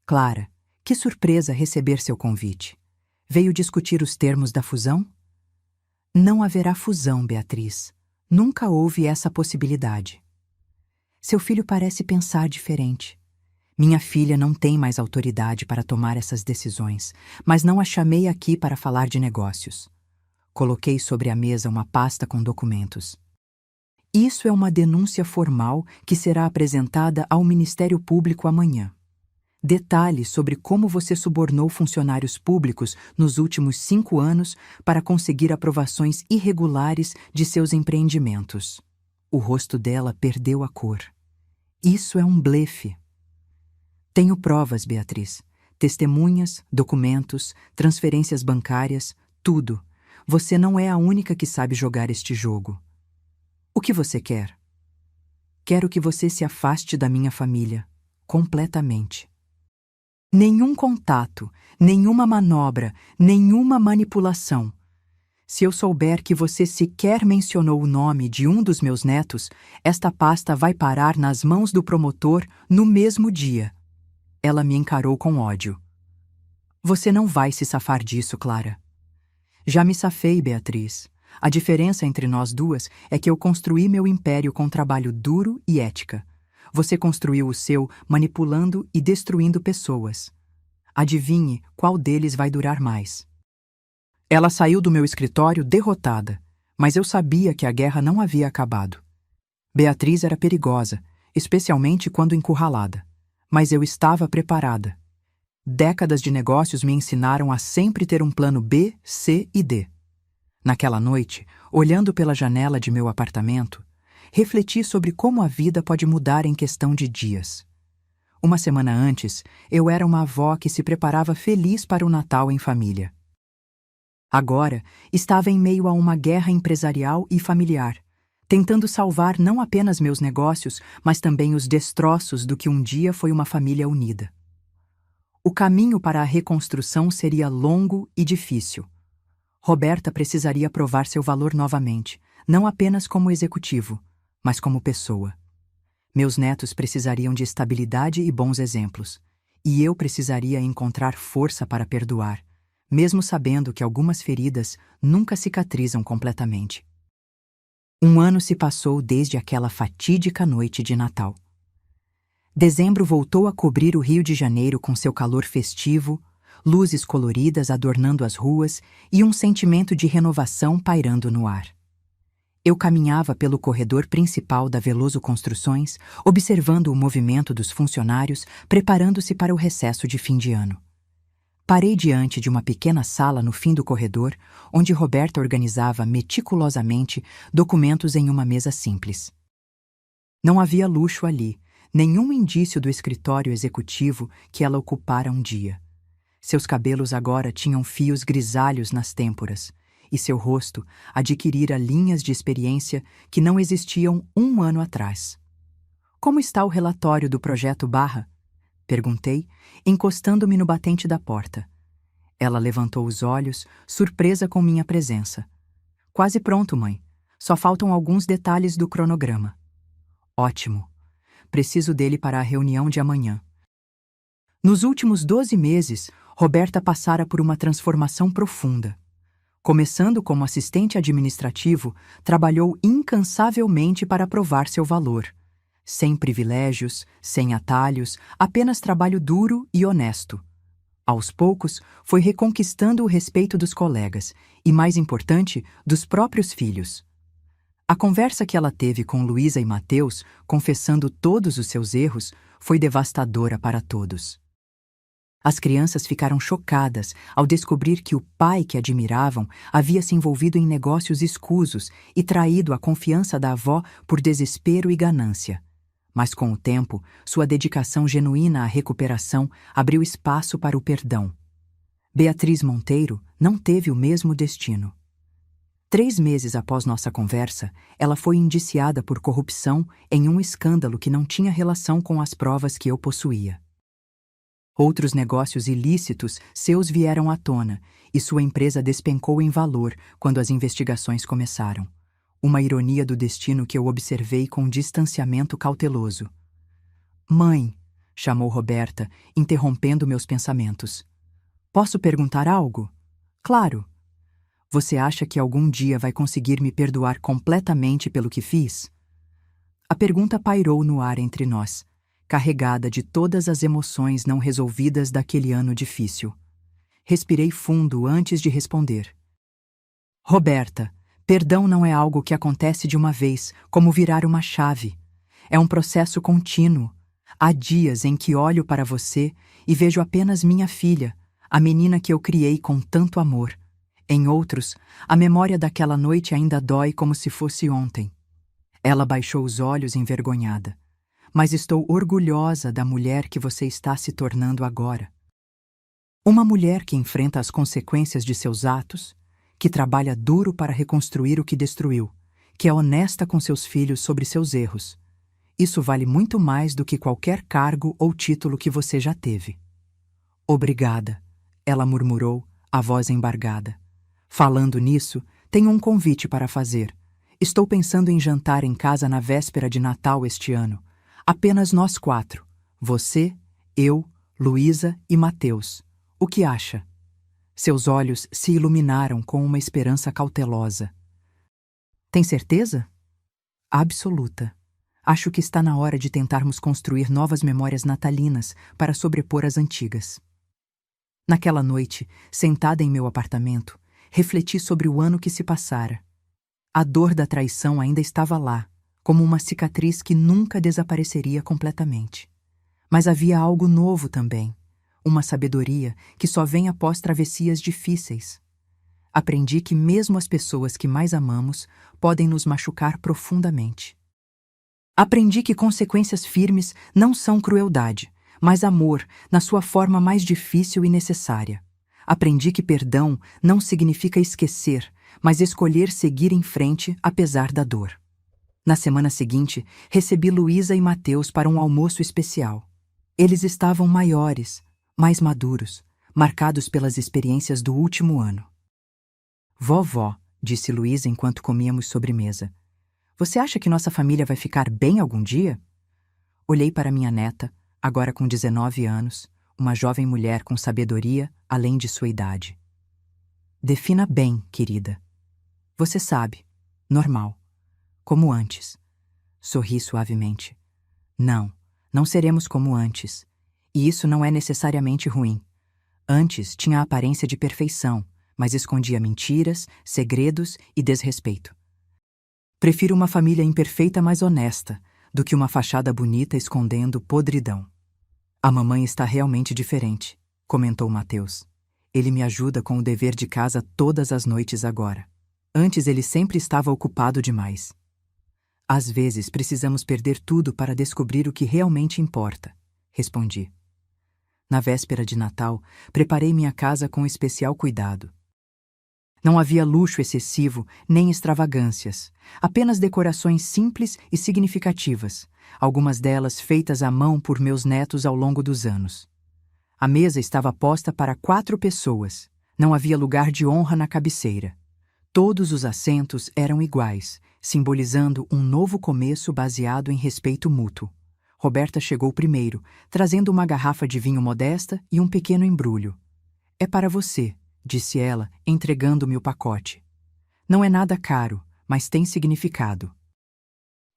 "Clara, que surpresa receber seu convite. Veio discutir os termos da fusão?" "Não haverá fusão, Beatriz. Nunca houve essa possibilidade." "Seu filho parece pensar diferente. Minha filha não tem mais autoridade para tomar essas decisões, mas não a chamei aqui para falar de negócios." Coloquei sobre a mesa uma pasta com documentos. "Isso é uma denúncia formal que será apresentada ao Ministério Público amanhã. Detalhes sobre como você subornou funcionários públicos nos últimos 5 anos para conseguir aprovações irregulares de seus empreendimentos." O rosto dela perdeu a cor. "Isso é um blefe." "Tenho provas, Beatriz. Testemunhas, documentos, transferências bancárias, tudo. Você não é a única que sabe jogar este jogo." "O que você quer?" "Quero que você se afaste da minha família, completamente. Nenhum contato, nenhuma manobra, nenhuma manipulação. Se eu souber que você sequer mencionou o nome de um dos meus netos, esta pasta vai parar nas mãos do promotor no mesmo dia." Ela me encarou com ódio. "Você não vai se safar disso, Clara." "Já me safei, Beatriz. A diferença entre nós duas é que eu construí meu império com trabalho duro e ética. Você construiu o seu manipulando e destruindo pessoas. Adivinhe qual deles vai durar mais." Ela saiu do meu escritório derrotada, mas eu sabia que a guerra não havia acabado. Beatriz era perigosa, especialmente quando encurralada. Mas eu estava preparada. Décadas de negócios me ensinaram a sempre ter um plano B, C e D. Naquela noite, olhando pela janela de meu apartamento, refleti sobre como a vida pode mudar em questão de dias. Uma semana antes, eu era uma avó que se preparava feliz para o Natal em família. Agora, estava em meio a uma guerra empresarial e familiar, tentando salvar não apenas meus negócios, mas também os destroços do que um dia foi uma família unida. O caminho para a reconstrução seria longo e difícil. Roberta precisaria provar seu valor novamente, não apenas como executivo, mas como pessoa. Meus netos precisariam de estabilidade e bons exemplos, e eu precisaria encontrar força para perdoar, mesmo sabendo que algumas feridas nunca cicatrizam completamente. Um ano se passou desde aquela fatídica noite de Natal. Dezembro voltou a cobrir o Rio de Janeiro com seu calor festivo, luzes coloridas adornando as ruas e um sentimento de renovação pairando no ar. Eu caminhava pelo corredor principal da Veloso Construções, observando o movimento dos funcionários preparando-se para o recesso de fim de ano. Parei diante de uma pequena sala no fim do corredor, onde Roberta organizava meticulosamente documentos em uma mesa simples. Não havia luxo ali, nenhum indício do escritório executivo que ela ocupara um dia. Seus cabelos agora tinham fios grisalhos nas têmporas, e seu rosto adquirira linhas de experiência que não existiam um ano atrás. Como está o relatório do projeto Barra? Perguntei, encostando-me no batente da porta. Ela levantou os olhos, surpresa com minha presença. Quase pronto, mãe. Só faltam alguns detalhes do cronograma. Ótimo. Preciso dele para a reunião de amanhã. Nos últimos 12 meses, Roberta passara por uma transformação profunda. Começando como assistente administrativo, trabalhou incansavelmente para provar seu valor. Sem privilégios, sem atalhos, apenas trabalho duro e honesto. Aos poucos, foi reconquistando o respeito dos colegas e, mais importante, dos próprios filhos. A conversa que ela teve com Luísa e Mateus, confessando todos os seus erros, foi devastadora para todos. As crianças ficaram chocadas ao descobrir que o pai que admiravam havia se envolvido em negócios escusos e traído a confiança da avó por desespero e ganância. Mas com o tempo, sua dedicação genuína à recuperação abriu espaço para o perdão. Beatriz Monteiro não teve o mesmo destino. 3 meses após nossa conversa, ela foi indiciada por corrupção em um escândalo que não tinha relação com as provas que eu possuía. Outros negócios ilícitos seus vieram à tona e sua empresa despencou em valor quando as investigações começaram. Uma ironia do destino que eu observei com distanciamento cauteloso. Mãe, chamou Roberta, interrompendo meus pensamentos. Posso perguntar algo? Claro. Você acha que algum dia vai conseguir me perdoar completamente pelo que fiz? A pergunta pairou no ar entre nós, carregada de todas as emoções não resolvidas daquele ano difícil. Respirei fundo antes de responder. Roberta, perdão não é algo que acontece de uma vez, como virar uma chave. É um processo contínuo. Há dias em que olho para você e vejo apenas minha filha, a menina que eu criei com tanto amor. Em outros, a memória daquela noite ainda dói como se fosse ontem. Ela baixou os olhos envergonhada. Mas estou orgulhosa da mulher que você está se tornando agora. Uma mulher que enfrenta as consequências de seus atos, que trabalha duro para reconstruir o que destruiu, que é honesta com seus filhos sobre seus erros. Isso vale muito mais do que qualquer cargo ou título que você já teve. Obrigada, ela murmurou, a voz embargada. Falando nisso, tenho um convite para fazer. Estou pensando em jantar em casa na véspera de Natal este ano. Apenas nós 4. Você, eu, Luísa e Mateus. O que acha? Seus olhos se iluminaram com uma esperança cautelosa. Tem certeza? Absoluta. Acho que está na hora de tentarmos construir novas memórias natalinas para sobrepor as antigas. Naquela noite, sentada em meu apartamento, refleti sobre o ano que se passara. A dor da traição ainda estava lá, como uma cicatriz que nunca desapareceria completamente. Mas havia algo novo também, uma sabedoria que só vem após travessias difíceis. Aprendi que mesmo as pessoas que mais amamos podem nos machucar profundamente. Aprendi que consequências firmes não são crueldade, mas amor na sua forma mais difícil e necessária. Aprendi que perdão não significa esquecer, mas escolher seguir em frente apesar da dor. Na semana seguinte, recebi Luísa e Mateus para um almoço especial. Eles estavam maiores, mais maduros, marcados pelas experiências do último ano. Vovó, disse Luísa enquanto comíamos sobremesa, você acha que nossa família vai ficar bem algum dia? Olhei para minha neta, agora com 19 anos, uma jovem mulher com sabedoria além de sua idade. Defina bem, querida. Você sabe, normal, como antes. Sorri suavemente. Não seremos como antes. E isso não é necessariamente ruim. Antes tinha a aparência de perfeição, mas escondia mentiras, segredos e desrespeito. Prefiro uma família imperfeita, mas honesta, do que uma fachada bonita escondendo podridão. A mamãe está realmente diferente, comentou Mateus. Ele me ajuda com o dever de casa todas as noites agora. Antes ele sempre estava ocupado demais. Às vezes precisamos perder tudo para descobrir o que realmente importa, respondi. Na véspera de Natal, preparei minha casa com especial cuidado. Não havia luxo excessivo nem extravagâncias, apenas decorações simples e significativas, algumas delas feitas à mão por meus netos ao longo dos anos. A mesa estava posta para 4 pessoas, não havia lugar de honra na cabeceira. Todos os assentos eram iguais, simbolizando um novo começo baseado em respeito mútuo. Roberta chegou primeiro, trazendo uma garrafa de vinho modesta e um pequeno embrulho. É para você, disse ela, entregando-me o pacote. Não é nada caro, mas tem significado.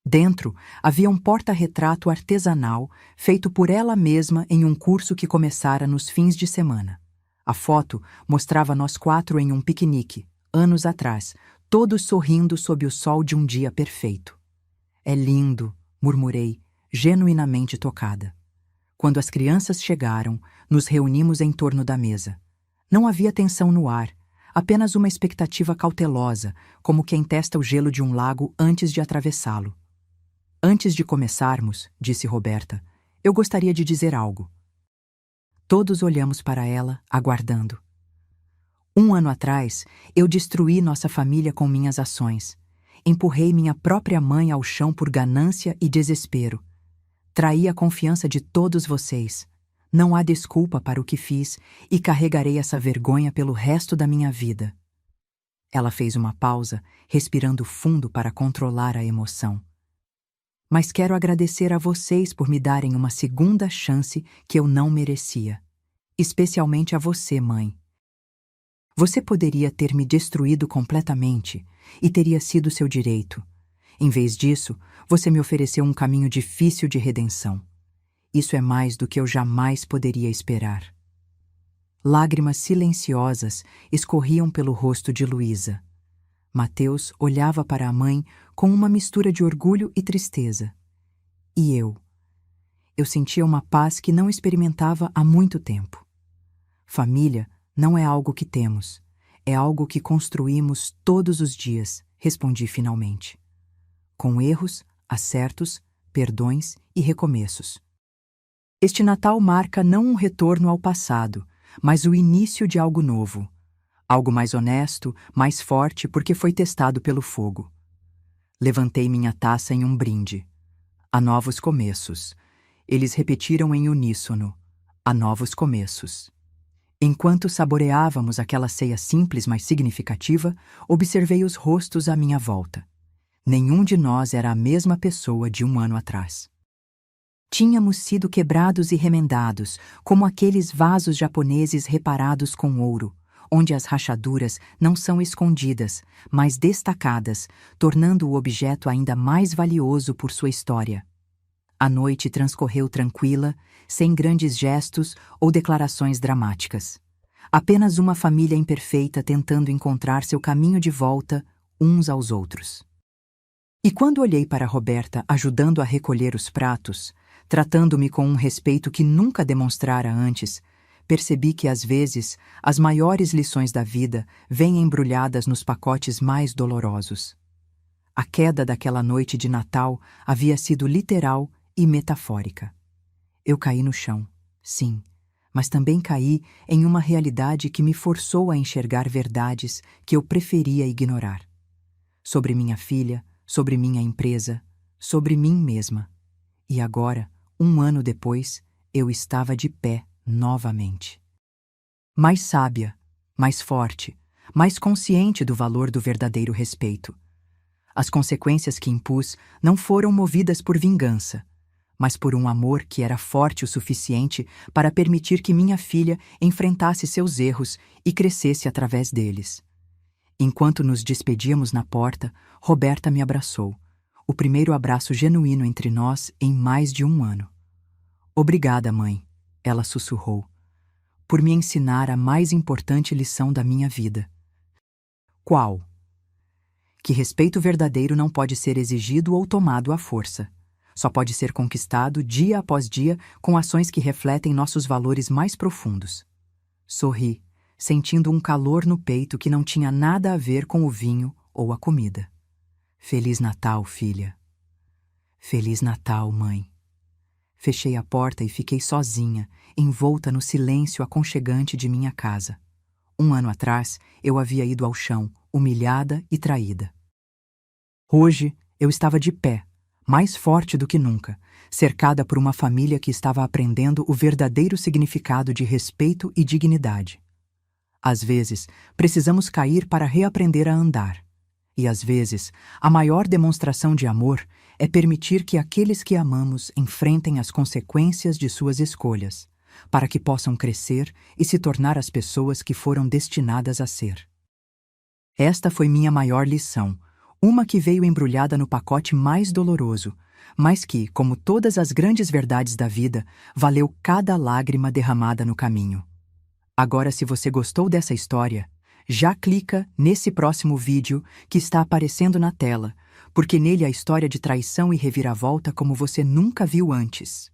Dentro havia um porta-retrato artesanal feito por ela mesma em um curso que começara nos fins de semana. A foto mostrava nós 4 em um piquenique, anos atrás, todos sorrindo sob o sol de um dia perfeito. É lindo, murmurei, genuinamente tocada. Quando as crianças chegaram, nos reunimos em torno da mesa. Não havia tensão no ar, apenas uma expectativa cautelosa, como quem testa o gelo de um lago antes de atravessá-lo. Antes de começarmos, disse Roberta, eu gostaria de dizer algo. Todos olhamos para ela, aguardando. 1 ano atrás, eu destruí nossa família com minhas ações. Empurrei minha própria mãe ao chão por ganância e desespero. Traí a confiança de todos vocês. Não há desculpa para o que fiz e carregarei essa vergonha pelo resto da minha vida. Ela fez uma pausa, respirando fundo para controlar a emoção. Mas quero agradecer a vocês por me darem uma segunda chance que eu não merecia. Especialmente a você, mãe. Você poderia ter me destruído completamente e teria sido seu direito. Em vez disso, você me ofereceu um caminho difícil de redenção. Isso é mais do que eu jamais poderia esperar. Lágrimas silenciosas escorriam pelo rosto de Luísa. Mateus olhava para a mãe com uma mistura de orgulho e tristeza. E eu? Eu sentia uma paz que não experimentava há muito tempo. Família não é algo que temos, é algo que construímos todos os dias, respondi finalmente. Com erros, acertos, perdões e recomeços. Este Natal marca não um retorno ao passado, mas o início de algo novo. Algo mais honesto, mais forte porque foi testado pelo fogo. Levantei minha taça em um brinde. Há novos começos. Eles repetiram em uníssono. Há novos começos. Enquanto saboreávamos aquela ceia simples, mas significativa, observei os rostos à minha volta. Nenhum de nós era a mesma pessoa de 1 ano atrás. Tínhamos sido quebrados e remendados, como aqueles vasos japoneses reparados com ouro, onde as rachaduras não são escondidas, mas destacadas, tornando o objeto ainda mais valioso por sua história. A noite transcorreu tranquila, sem grandes gestos ou declarações dramáticas. Apenas uma família imperfeita tentando encontrar seu caminho de volta uns aos outros. E quando olhei para Roberta ajudando a recolher os pratos, tratando-me com um respeito que nunca demonstrara antes, percebi que às vezes as maiores lições da vida vêm embrulhadas nos pacotes mais dolorosos. A queda daquela noite de Natal havia sido literal e metafórica. Eu caí no chão, sim, mas também caí em uma realidade que me forçou a enxergar verdades que eu preferia ignorar. Sobre minha filha, sobre minha empresa, sobre mim mesma. E agora, 1 ano depois, eu estava de pé novamente. Mais sábia, mais forte, mais consciente do valor do verdadeiro respeito. As consequências que impus não foram movidas por vingança, mas por um amor que era forte o suficiente para permitir que minha filha enfrentasse seus erros e crescesse através deles. Enquanto nos despedíamos na porta, Roberta me abraçou, o primeiro abraço genuíno entre nós em mais de 1 ano. Obrigada, mãe, ela sussurrou, por me ensinar a mais importante lição da minha vida. Qual? Que respeito verdadeiro não pode ser exigido ou tomado à força. Só pode ser conquistado dia após dia com ações que refletem nossos valores mais profundos. Sorri, sentindo um calor no peito que não tinha nada a ver com o vinho ou a comida. Feliz Natal, filha. Feliz Natal, mãe. Fechei a porta e fiquei sozinha, envolta no silêncio aconchegante de minha casa. 1 ano atrás, eu havia ido ao chão, humilhada e traída. Hoje, eu estava de pé, mais forte do que nunca, cercada por uma família que estava aprendendo o verdadeiro significado de respeito e dignidade. Às vezes, precisamos cair para reaprender a andar. E às vezes, a maior demonstração de amor é permitir que aqueles que amamos enfrentem as consequências de suas escolhas, para que possam crescer e se tornar as pessoas que foram destinadas a ser. Esta foi minha maior lição, uma que veio embrulhada no pacote mais doloroso, mas que, como todas as grandes verdades da vida, valeu cada lágrima derramada no caminho. Agora, se você gostou dessa história, já clica nesse próximo vídeo que está aparecendo na tela, porque nele a história de traição e reviravolta como você nunca viu antes.